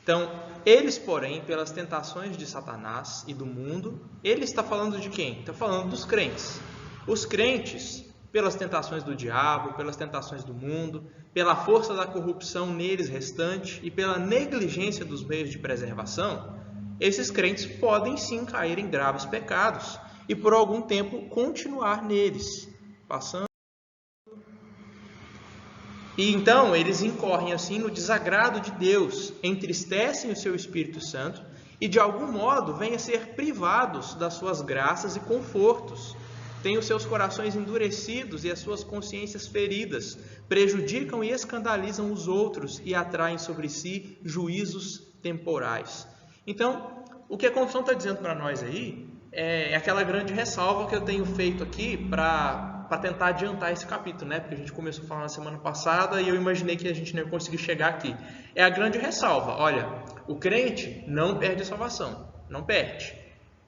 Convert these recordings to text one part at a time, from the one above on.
Então, eles, porém, pelas tentações de Satanás e do mundo, ele está falando de quem? Está falando dos crentes. Os crentes, pelas tentações do diabo, pelas tentações do mundo, pela força da corrupção neles restante e pela negligência dos meios de preservação, esses crentes podem sim cair em graves pecados e por algum tempo continuar neles, passando. E então eles incorrem assim no desagrado de Deus, entristecem o seu Espírito Santo e de algum modo vêm a ser privados das suas graças e confortos. Têm os seus corações endurecidos e as suas consciências feridas, prejudicam e escandalizam os outros e atraem sobre si juízos temporais. Então, o que a confissão está dizendo para nós aí é aquela grande ressalva que eu tenho feito aqui para tentar adiantar esse capítulo, né? Porque a gente começou a falar na semana passada e eu imaginei que a gente não ia conseguir chegar aqui. É a grande ressalva. Olha, o crente não perde a salvação, não perde.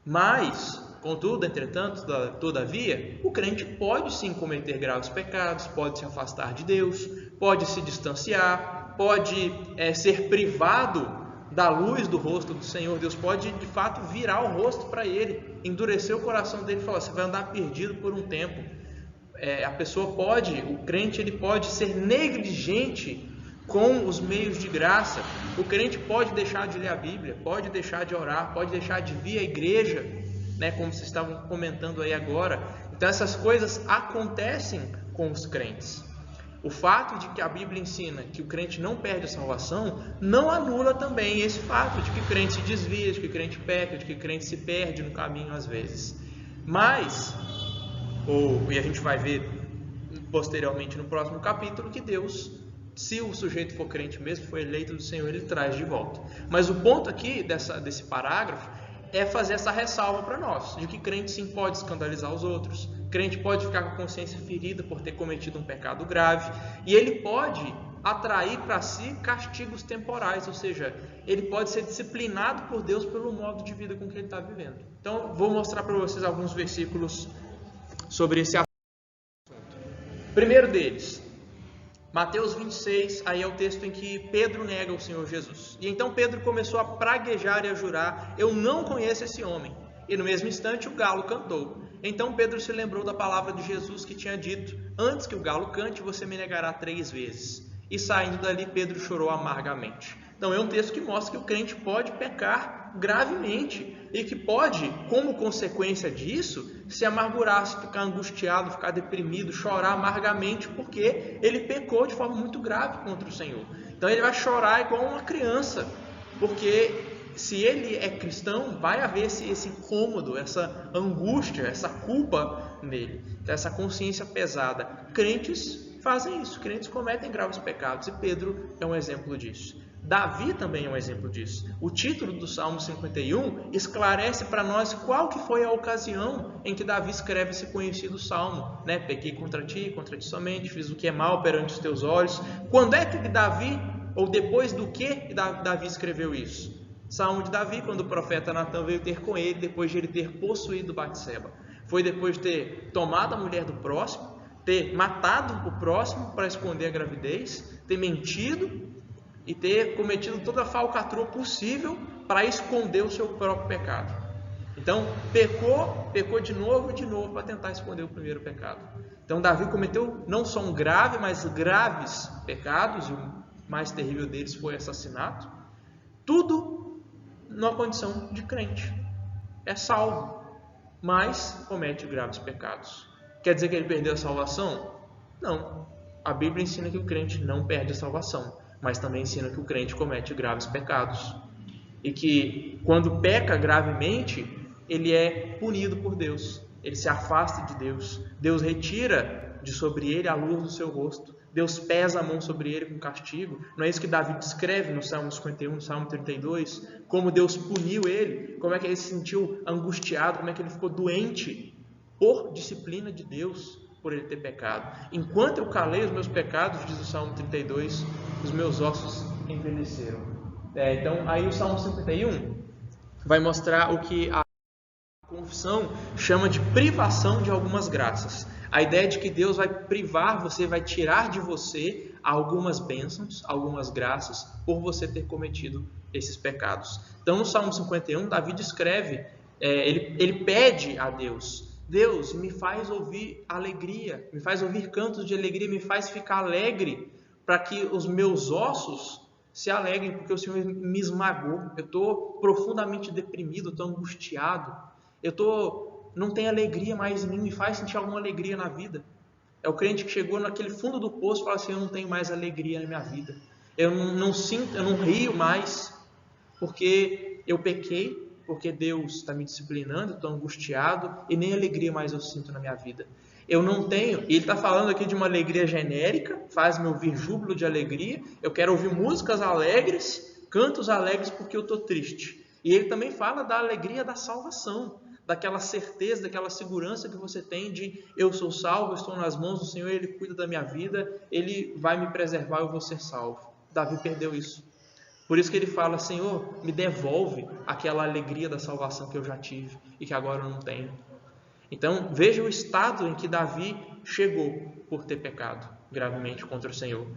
Mas, contudo, entretanto, todavia, o crente pode sim cometer graves pecados, pode se afastar de Deus, pode se distanciar, pode ser privado da luz do rosto do Senhor. Deus pode, de fato, virar o rosto para ele, endurecer o coração dele e falar, você vai andar perdido por um tempo. A pessoa pode, o crente, ele pode ser negligente com os meios de graça. O crente pode deixar de ler a Bíblia, pode deixar de orar, pode deixar de vir à igreja, né, como vocês estavam comentando aí agora. Então essas coisas acontecem com os crentes. O fato de que a Bíblia ensina que o crente não perde a salvação não anula também esse fato de que o crente se desvia, de que o crente peca, de que o crente se perde no caminho às vezes. Mas, e a gente vai ver posteriormente no próximo capítulo, que Deus, se o sujeito for crente mesmo, for eleito do Senhor, ele traz de volta. Mas o ponto aqui desse parágrafo é fazer essa ressalva para nós, de que crente sim pode escandalizar os outros, crente pode ficar com a consciência ferida por ter cometido um pecado grave, e ele pode atrair para si castigos temporais, ou seja, ele pode ser disciplinado por Deus pelo modo de vida com que ele está vivendo. Então, vou mostrar para vocês alguns versículos sobre esse assunto. Primeiro deles, Mateus 26, aí é o texto em que Pedro nega o Senhor Jesus. E então Pedro começou a praguejar e a jurar, eu não conheço esse homem. E no mesmo instante o galo cantou. Então Pedro se lembrou da palavra de Jesus que tinha dito, antes que o galo cante, você me negará 3 vezes. E saindo dali, Pedro chorou amargamente. Então é um texto que mostra que o crente pode pecar gravemente e que pode, como consequência disso, se amargurar, se ficar angustiado, ficar deprimido, chorar amargamente, porque ele pecou de forma muito grave contra o Senhor. Então ele vai chorar igual uma criança, porque se ele é cristão, vai haver esse incômodo, essa angústia, essa culpa nele, essa consciência pesada. Crentes fazem isso, crentes cometem graves pecados, e Pedro é um exemplo disso. Davi também é um exemplo disso. O título do Salmo 51 esclarece para nós qual que foi a ocasião em que Davi escreve esse conhecido salmo, né? Pequei contra ti somente, fiz o que é mal perante os teus olhos. Quando é que Davi, ou depois do que Davi escreveu isso? Salmo de Davi, quando o profeta Natan veio ter com ele, depois de ele ter possuído Batseba. Foi depois de ter tomado a mulher do próximo, ter matado o próximo para esconder a gravidez, ter mentido e ter cometido toda a falcatrua possível para esconder o seu próprio pecado. Então, pecou de novo para tentar esconder o primeiro pecado. Então, Davi cometeu não só um grave, mas graves pecados, e o mais terrível deles foi assassinato. Tudo numa condição de crente. É salvo, mas comete graves pecados. Quer dizer que ele perdeu a salvação? Não. A Bíblia ensina que o crente não perde a salvação, mas também ensina que o crente comete graves pecados. E que quando peca gravemente, ele é punido por Deus. Ele se afasta de Deus. Deus retira de sobre ele a luz do seu rosto. Deus pesa a mão sobre ele com castigo. Não é isso que Davi descreve no Salmo 51, no Salmo 32? Como Deus puniu ele, como é que ele se sentiu angustiado, como é que ele ficou doente por disciplina de Deus, por ele ter pecado. Enquanto eu calei os meus pecados, diz o Salmo 32, os meus ossos envelheceram. Então, aí o Salmo 51 vai mostrar o que a confissão chama de privação de algumas graças. A ideia de que Deus vai privar você, vai tirar de você algumas bênçãos, algumas graças, por você ter cometido esses pecados. Então, no Salmo 51, Davi descreve, ele pede a Deus: Deus, me faz ouvir alegria, me faz ouvir cantos de alegria, me faz ficar alegre, para que os meus ossos se alegrem, porque o Senhor me esmagou. Eu estou profundamente deprimido, estou angustiado, não tenho alegria mais em mim, me faz sentir alguma alegria na vida. É o crente que chegou naquele fundo do poço e fala assim: eu não tenho mais alegria na minha vida, eu não sinto, eu não rio mais, porque eu pequei, porque Deus está me disciplinando, estou angustiado e nem alegria mais eu sinto na minha vida. Eu não tenho, e ele está falando aqui de uma alegria genérica, faz-me ouvir júbilo de alegria, eu quero ouvir músicas alegres, cantos alegres porque eu estou triste. E ele também fala da alegria da salvação, daquela certeza, daquela segurança que você tem de eu sou salvo, eu estou nas mãos do Senhor, Ele cuida da minha vida, Ele vai me preservar, eu vou ser salvo. Davi perdeu isso. Por isso que ele fala: Senhor, me devolve aquela alegria da salvação que eu já tive e que agora eu não tenho. Então, veja o estado em que Davi chegou por ter pecado gravemente contra o Senhor.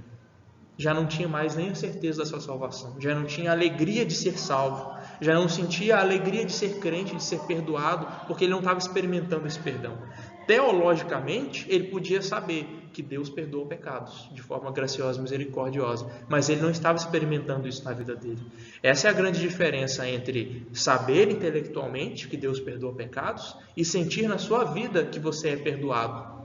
Já não tinha mais nem a certeza da sua salvação, já não tinha a alegria de ser salvo, já não sentia a alegria de ser crente, de ser perdoado, porque ele não estava experimentando esse perdão. Teologicamente, ele podia saber que Deus perdoa pecados de forma graciosa e misericordiosa, mas ele não estava experimentando isso na vida dele. Essa é a grande diferença entre saber intelectualmente que Deus perdoa pecados e sentir na sua vida que você é perdoado.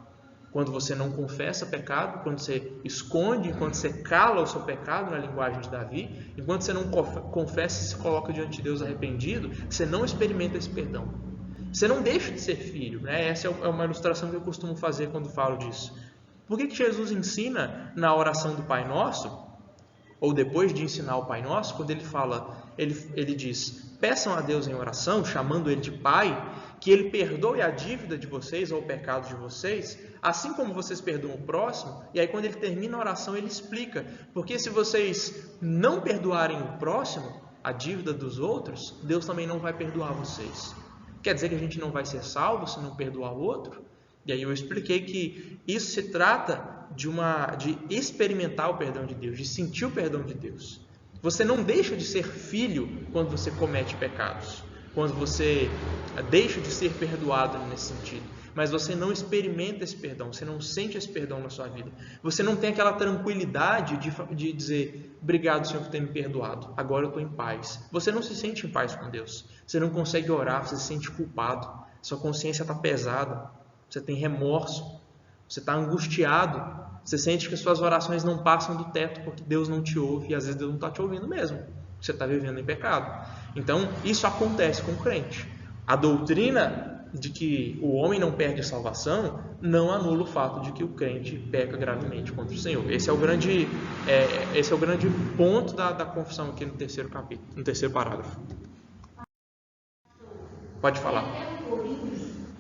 Quando você não confessa pecado, quando você esconde, quando você cala o seu pecado, na linguagem de Davi, enquanto você não confessa e se coloca diante de Deus arrependido, você não experimenta esse perdão. Você não deixa de ser filho, né? Essa é uma ilustração que eu costumo fazer quando falo disso. Por que Jesus ensina na oração do Pai Nosso, ou depois de ensinar o Pai Nosso, quando ele fala, ele diz: peçam a Deus em oração, chamando Ele de Pai, que Ele perdoe a dívida de vocês ou o pecado de vocês, assim como vocês perdoam o próximo. E aí quando ele termina a oração, ele explica: porque se vocês não perdoarem o próximo, a dívida dos outros, Deus também não vai perdoar vocês. Quer dizer que a gente não vai ser salvo se não perdoar o outro? E aí eu expliquei que isso se trata de experimentar o perdão de Deus, de sentir o perdão de Deus. Você não deixa de ser filho quando você comete pecados, quando você deixa de ser perdoado nesse sentido, mas você não experimenta esse perdão, você não sente esse perdão na sua vida. Você não tem aquela tranquilidade de dizer: obrigado, Senhor, por ter me perdoado, agora eu estou em paz. Você não se sente em paz com Deus, você não consegue orar, você se sente culpado, sua consciência está pesada, você tem remorso, você está angustiado, você sente que suas orações não passam do teto porque Deus não te ouve, e às vezes Deus não está te ouvindo mesmo, você está vivendo em pecado. Então, isso acontece com o crente. A doutrina de que o homem não perde a salvação não anula o fato de que o crente peca gravemente contra o Senhor. Esse é o grande ponto da confissão aqui no terceiro capítulo, no terceiro parágrafo. Pode falar.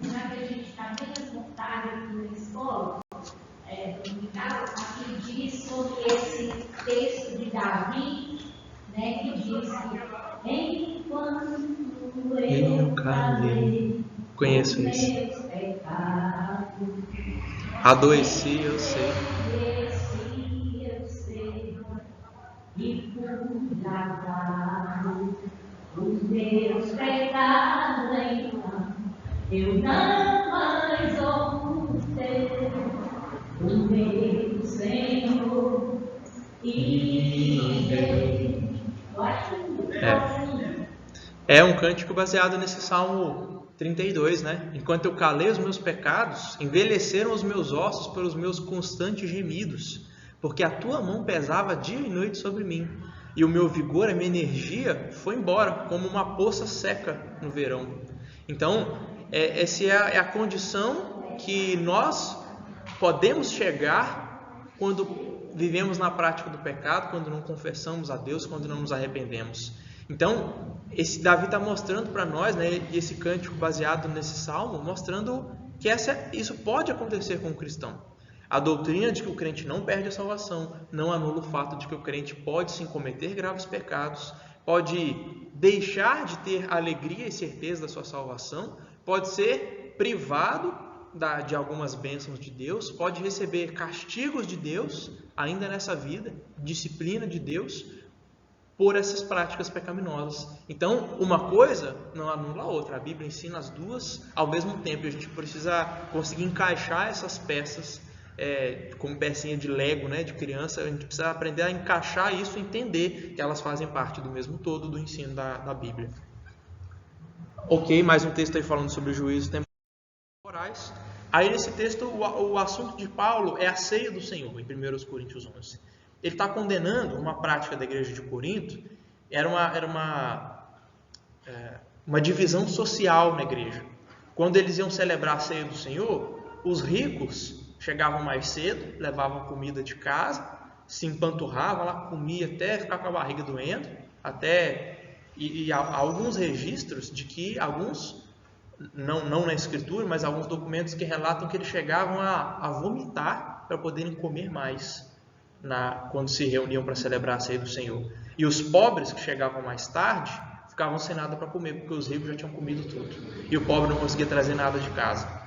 Já que a gente está bem transportado aqui na escola dominical, aqui diz sobre esse texto de Davi, né, que diz que enquanto eu calei, conheço isso. Adoeci, eu sei. E por lavar os meus pecados, então eu não mais ocultei o meu Senhor e eu acho é um cântico baseado nesse Salmo 32, né? Enquanto eu calei os meus pecados, envelheceram os meus ossos pelos meus constantes gemidos, porque a tua mão pesava dia e noite sobre mim, e o meu vigor, a minha energia foi embora, como uma poça seca no verão. Então, essa é a condição que nós podemos chegar quando vivemos na prática do pecado, quando não confessamos a Deus, quando não nos arrependemos. Então, esse Davi está mostrando para nós, né, esse cântico baseado nesse salmo, mostrando que isso pode acontecer com o cristão. A doutrina de que o crente não perde a salvação não anula o fato de que o crente pode sim cometer graves pecados, pode deixar de ter alegria e certeza da sua salvação, pode ser privado de algumas bênçãos de Deus, pode receber castigos de Deus ainda nessa vida, disciplina de Deus, por essas práticas pecaminosas. Então, uma coisa não anula a outra. A Bíblia ensina as duas ao mesmo tempo. A gente precisa conseguir encaixar essas peças como pecinha de Lego, né, de criança. A gente precisa aprender a encaixar isso e entender que elas fazem parte do mesmo todo do ensino da Bíblia. Ok, mais um texto aí falando sobre juízos temporais. Aí nesse texto o assunto de Paulo é a ceia do Senhor, em 1 Coríntios 11. Ele está condenando uma prática da igreja de Corinto. Era uma divisão social na igreja. Quando eles iam celebrar a ceia do Senhor, os ricos chegavam mais cedo, levavam comida de casa, se empanturravam lá, comia até ficar com a barriga doendo, e há alguns registros de que alguns, não na escritura, mas alguns documentos que relatam que eles chegavam a vomitar para poderem comer mais quando se reuniam para celebrar a ceia do Senhor. E os pobres que chegavam mais tarde ficavam sem nada para comer, porque os ricos já tinham comido tudo. E o pobre não conseguia trazer nada de casa.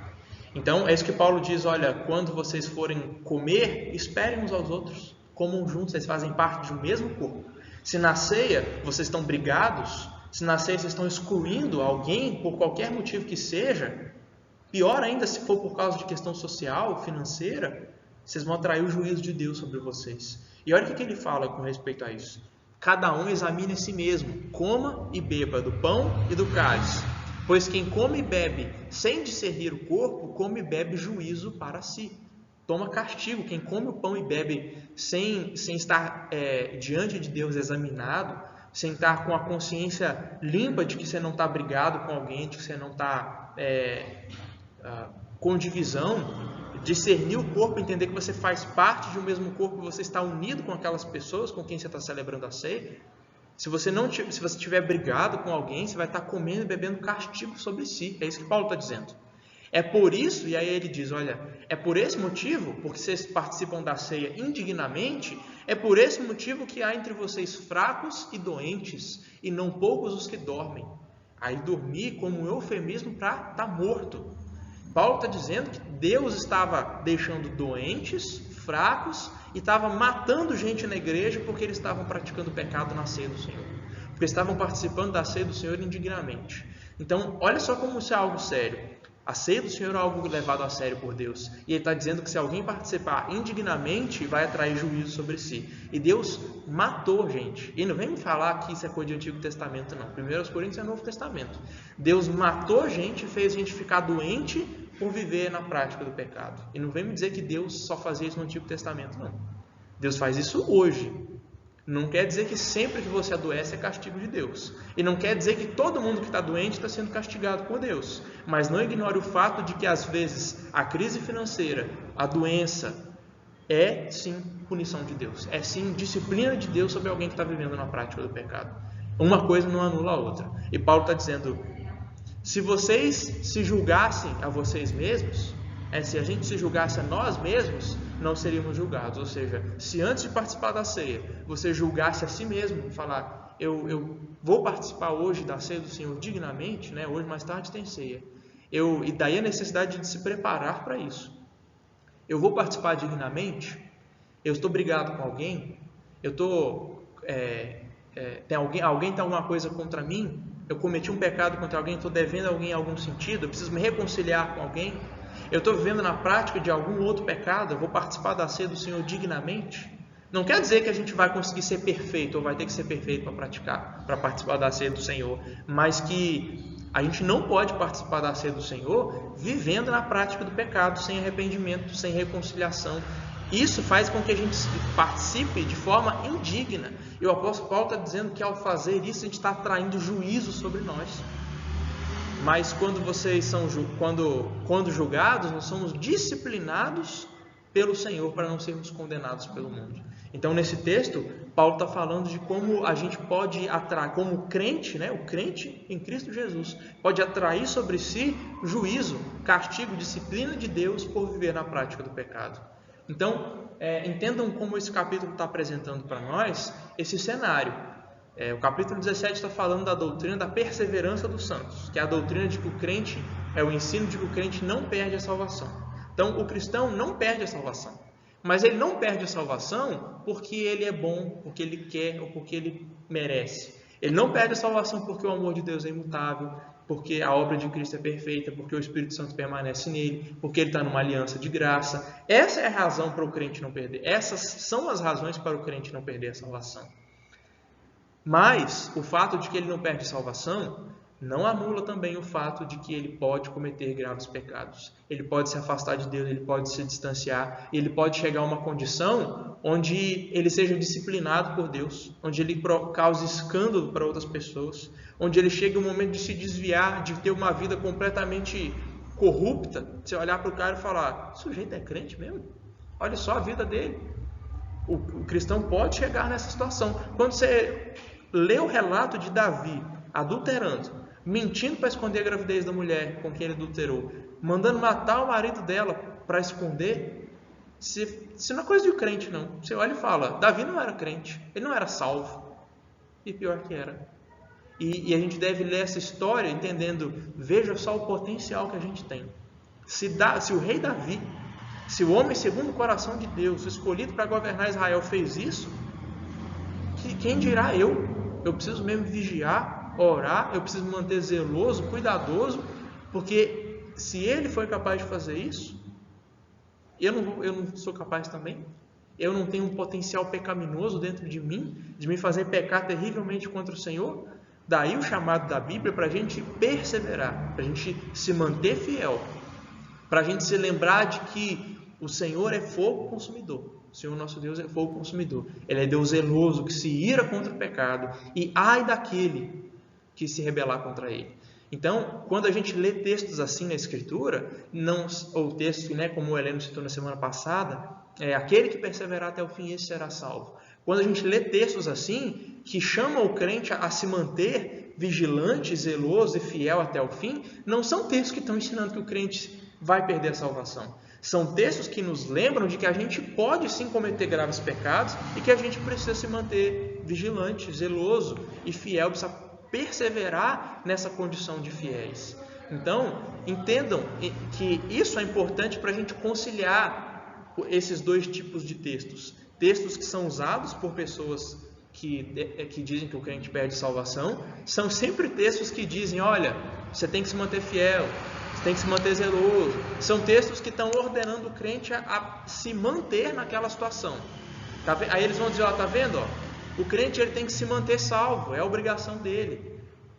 Então, é isso que Paulo diz, olha, quando vocês forem comer, esperem uns aos outros, comam juntos, vocês fazem parte de um mesmo corpo. Se na ceia vocês estão brigados, se na ceia vocês estão excluindo alguém, por qualquer motivo que seja, pior ainda se for por causa de questão social, financeira, vocês vão atrair o juízo de Deus sobre vocês. E olha o que ele fala com respeito a isso. Cada um examine a si mesmo, coma e beba do pão e do cálice. Pois quem come e bebe sem discernir o corpo, come e bebe juízo para si. Toma castigo. Quem come o pão e bebe sem estar diante de Deus examinado, sem estar com a consciência limpa de que você não está brigado com alguém, de que você não está com divisão, discernir o corpo, entender que você faz parte de um mesmo corpo, você está unido com aquelas pessoas com quem você está celebrando a ceia. Se você estiver brigado com alguém, você vai estar comendo e bebendo castigo sobre si. É isso que Paulo está dizendo. É por isso, e aí ele diz, olha, é por esse motivo, porque vocês participam da ceia indignamente, é por esse motivo que há entre vocês fracos e doentes, e não poucos os que dormem. Aí dormir como um eufemismo para estar morto. Paulo está dizendo que Deus estava deixando doentes, fracos, e estava matando gente na igreja porque eles estavam praticando pecado na ceia do Senhor. Porque estavam participando da ceia do Senhor indignamente. Então, olha só como isso é algo sério. A ceia do Senhor é algo levado a sério por Deus. E Ele está dizendo que se alguém participar indignamente, vai atrair juízo sobre si. E Deus matou gente. E não vem me falar que isso é coisa de Antigo Testamento, não. 1 Coríntios é Novo Testamento. Deus matou gente e fez a gente ficar doente por viver na prática do pecado. E não vem me dizer que Deus só fazia isso no Antigo Testamento, não. Deus faz isso hoje. Não quer dizer que sempre que você adoece é castigo de Deus. E não quer dizer que todo mundo que está doente está sendo castigado por Deus. Mas não ignore o fato de que às vezes a crise financeira, a doença, é sim punição de Deus. É sim disciplina de Deus sobre alguém que está vivendo na prática do pecado. Uma coisa não anula a outra. E Paulo está dizendo, se vocês se julgassem a vocês mesmos, se a gente se julgasse a nós mesmos, não seríamos julgados. Ou seja, se antes de participar da ceia, você julgasse a si mesmo, falar, eu vou participar hoje da ceia do Senhor dignamente, né? Hoje mais tarde tem ceia. E daí a necessidade de se preparar para isso. Eu vou participar dignamente, eu estou brigado com alguém, alguém tem alguma coisa contra mim, eu cometi um pecado contra alguém, estou devendo a alguém em algum sentido, eu preciso me reconciliar com alguém, eu estou vivendo na prática de algum outro pecado, eu vou participar da ceia do Senhor dignamente. Não quer dizer que a gente vai conseguir ser perfeito, ou vai ter que ser perfeito para participar da ceia do Senhor, mas que a gente não pode participar da ceia do Senhor vivendo na prática do pecado, sem arrependimento, sem reconciliação. Isso faz com que a gente participe de forma indigna. E o apóstolo Paulo está dizendo que ao fazer isso, a gente está atraindo juízo sobre nós. Mas quando quando julgados, nós somos disciplinados pelo Senhor para não sermos condenados pelo mundo. Então, nesse texto, Paulo está falando de como a gente pode atrair, como crente, né, o crente em Cristo Jesus, pode atrair sobre si juízo, castigo, disciplina de Deus por viver na prática do pecado. Então, entendam como esse capítulo está apresentando para nós esse cenário. O capítulo 17 está falando da doutrina da perseverança dos santos, que é a doutrina de que o crente, o ensino de que o crente não perde a salvação. Então, o cristão não perde a salvação, Mas ele não perde a salvação porque ele é bom, porque ele quer ou porque ele merece. Ele não perde a salvação porque o amor de Deus é imutável, porque a obra de Cristo é perfeita, porque o Espírito Santo permanece nele, porque ele está numa aliança de graça. Essa é a razão para o crente não perder. Essas são as razões para o crente não perder a salvação. Mas o fato de que ele não perde a salvação não anula também o fato de que ele pode cometer graves pecados. Ele pode se afastar de Deus, ele pode se distanciar, ele pode chegar a uma condição onde ele seja disciplinado por Deus, onde ele cause escândalo para outras pessoas, onde ele chegue um momento de se desviar, de ter uma vida completamente corrupta. Você olhar para o cara e falar, o sujeito é crente mesmo? Olha só a vida dele. O cristão pode chegar nessa situação. Quando você lê o relato de Davi adulterando, mentindo para esconder a gravidez da mulher com quem ele adulterou, mandando matar o marido dela para esconder, se não é coisa de crente, não. Você olha e fala, Davi não era crente, ele não era salvo. E pior que era. E a gente deve ler essa história entendendo, veja só o potencial que a gente tem. Se o rei Davi, se o homem segundo o coração de Deus, escolhido para governar Israel, fez isso, quem dirá eu? Eu preciso mesmo vigiar, orar, eu preciso me manter zeloso, cuidadoso, porque se ele foi capaz de fazer isso, eu não sou capaz também. Eu não tenho um potencial pecaminoso dentro de mim, de me fazer pecar terrivelmente contra o Senhor. Daí o chamado da Bíblia para a gente perseverar, para a gente se manter fiel, para a gente se lembrar de que o Senhor é fogo consumidor. O Senhor nosso Deus é fogo consumidor. Ele é Deus zeloso, que se ira contra o pecado, e ai daquele que se rebelar contra ele. Então, quando a gente lê textos assim na Escritura, ou textos, como o Heleno citou na semana passada, aquele que perseverar até o fim, esse será salvo. Quando a gente lê textos assim, que chamam o crente a se manter vigilante, zeloso e fiel até o fim, não são textos que estão ensinando que o crente vai perder a salvação. São textos que nos lembram de que a gente pode sim cometer graves pecados e que a gente precisa se manter vigilante, zeloso e fiel, precisa perseverar nessa condição de fiéis. Então, entendam que isso é importante para a gente conciliar esses dois tipos de textos. Textos que são usados por pessoas que dizem que o crente perde salvação, são sempre textos que dizem, olha, você tem que se manter fiel, você tem que se manter zeloso. São textos que estão ordenando o crente a se manter naquela situação. Aí eles vão dizer, tá vendo? O crente ele tem que se manter salvo, é a obrigação dele.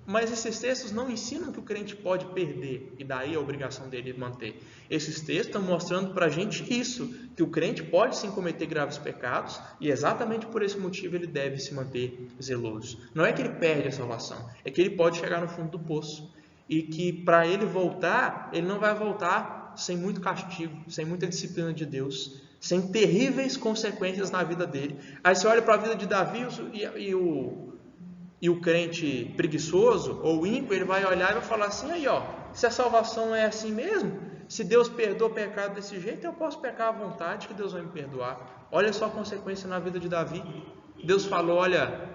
Mas esses textos não ensinam que o crente pode perder, e daí a obrigação dele manter. Esses textos estão mostrando para a gente isso, que o crente pode sim cometer graves pecados, e exatamente por esse motivo ele deve se manter zeloso. Não é que ele perde a salvação, é que ele pode chegar no fundo do poço, e que para ele voltar, ele não vai voltar sem muito castigo, sem muita disciplina de Deus, sem terríveis consequências na vida dele. Aí você olha para a vida de Davi e o crente preguiçoso ou ímpio, ele vai olhar e vai falar assim, aí ó, se a salvação é assim mesmo, se Deus perdoa o pecado desse jeito, eu posso pecar à vontade que Deus vai me perdoar. Olha só a consequência na vida de Davi. Deus falou, olha,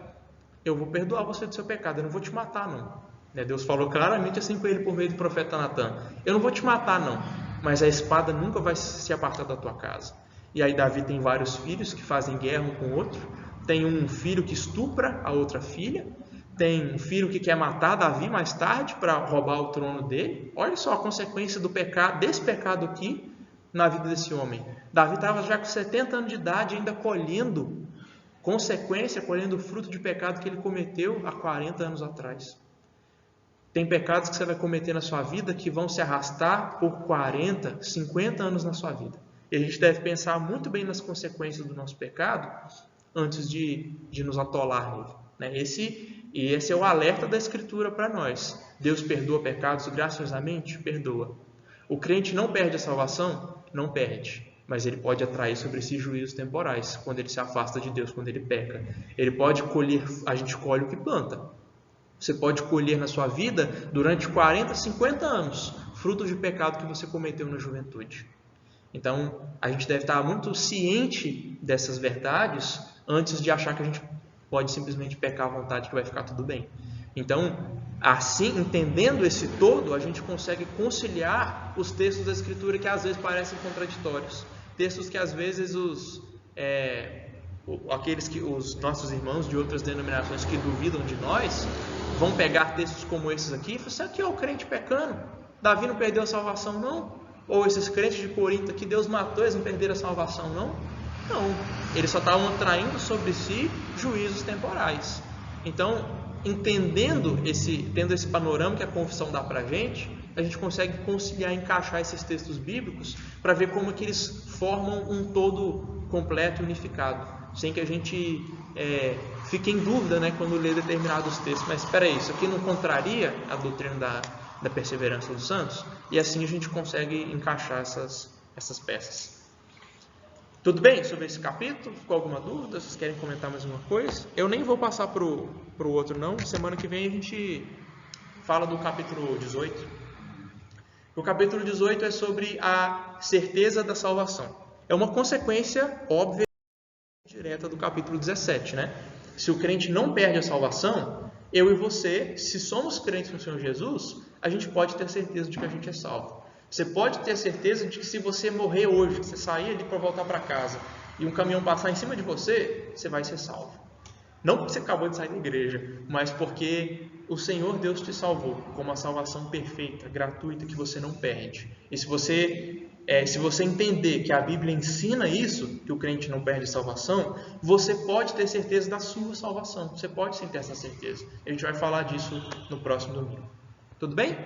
eu vou perdoar você do seu pecado, eu não vou te matar não. Deus falou claramente assim com ele por meio do profeta Natan, eu não vou te matar não, mas a espada nunca vai se apartar da tua casa. E aí Davi tem vários filhos que fazem guerra um com o outro. Tem um filho que estupra a outra filha. Tem um filho que quer matar Davi mais tarde para roubar o trono dele. Olha só a consequência do pecado, desse pecado aqui na vida desse homem. Davi estava já com 70 anos de idade ainda colhendo colhendo o fruto de pecado que ele cometeu há 40 anos atrás. Tem pecados que você vai cometer na sua vida que vão se arrastar por 40, 50 anos na sua vida. E a gente deve pensar muito bem nas consequências do nosso pecado antes de nos atolar nele. Esse é o alerta da Escritura para nós. Deus perdoa pecados graciosamente? Perdoa. O crente não perde a salvação? Não perde. Mas ele pode atrair sobre si juízos temporais quando ele se afasta de Deus, quando ele peca. Ele pode colher, a gente colhe o que planta. Você pode colher na sua vida, durante 40, 50 anos, frutos de pecado que você cometeu na juventude. Então, a gente deve estar muito ciente dessas verdades antes de achar que a gente pode simplesmente pecar à vontade que vai ficar tudo bem. Então, assim, entendendo esse todo, a gente consegue conciliar os textos da Escritura que às vezes parecem contraditórios. textos que às vezes os nossos irmãos de outras denominações que duvidam de nós vão pegar textos como esses aqui e falar: isso aqui é o crente pecando, Davi não perdeu a salvação não? Ou esses crentes de Corinto que Deus matou, eles não perderam a salvação não? Não, eles só estavam atraindo sobre si juízos temporais. Então, tendo esse panorama que a confissão dá para a gente consegue conciliar, encaixar esses textos bíblicos para ver como que eles formam um todo completo e unificado, sem que a gente fique em dúvida, né, quando lê determinados textos. Mas espera aí, isso aqui não contraria a doutrina da perseverança dos santos? E assim a gente consegue encaixar essas peças. Tudo bem sobre esse capítulo? Ficou alguma dúvida? Vocês querem comentar mais uma coisa? Eu nem vou passar para o outro não. Semana que vem a gente fala do capítulo 18. O capítulo 18 é sobre a certeza da salvação. É uma consequência óbvia e direta do capítulo 17, né? Se o crente não perde a salvação, eu e você, se somos crentes no Senhor Jesus, a gente pode ter certeza de que a gente é salvo. Você pode ter certeza de que se você morrer hoje, você sair ali para voltar para casa e um caminhão passar em cima de você, você vai ser salvo. Não porque você acabou de sair da igreja, mas porque o Senhor Deus te salvou com uma salvação perfeita, gratuita, que você não perde. E se você entender que a Bíblia ensina isso, que o crente não perde salvação, você pode ter certeza da sua salvação. Você pode sim ter essa certeza. A gente vai falar disso no próximo domingo. Tudo bem?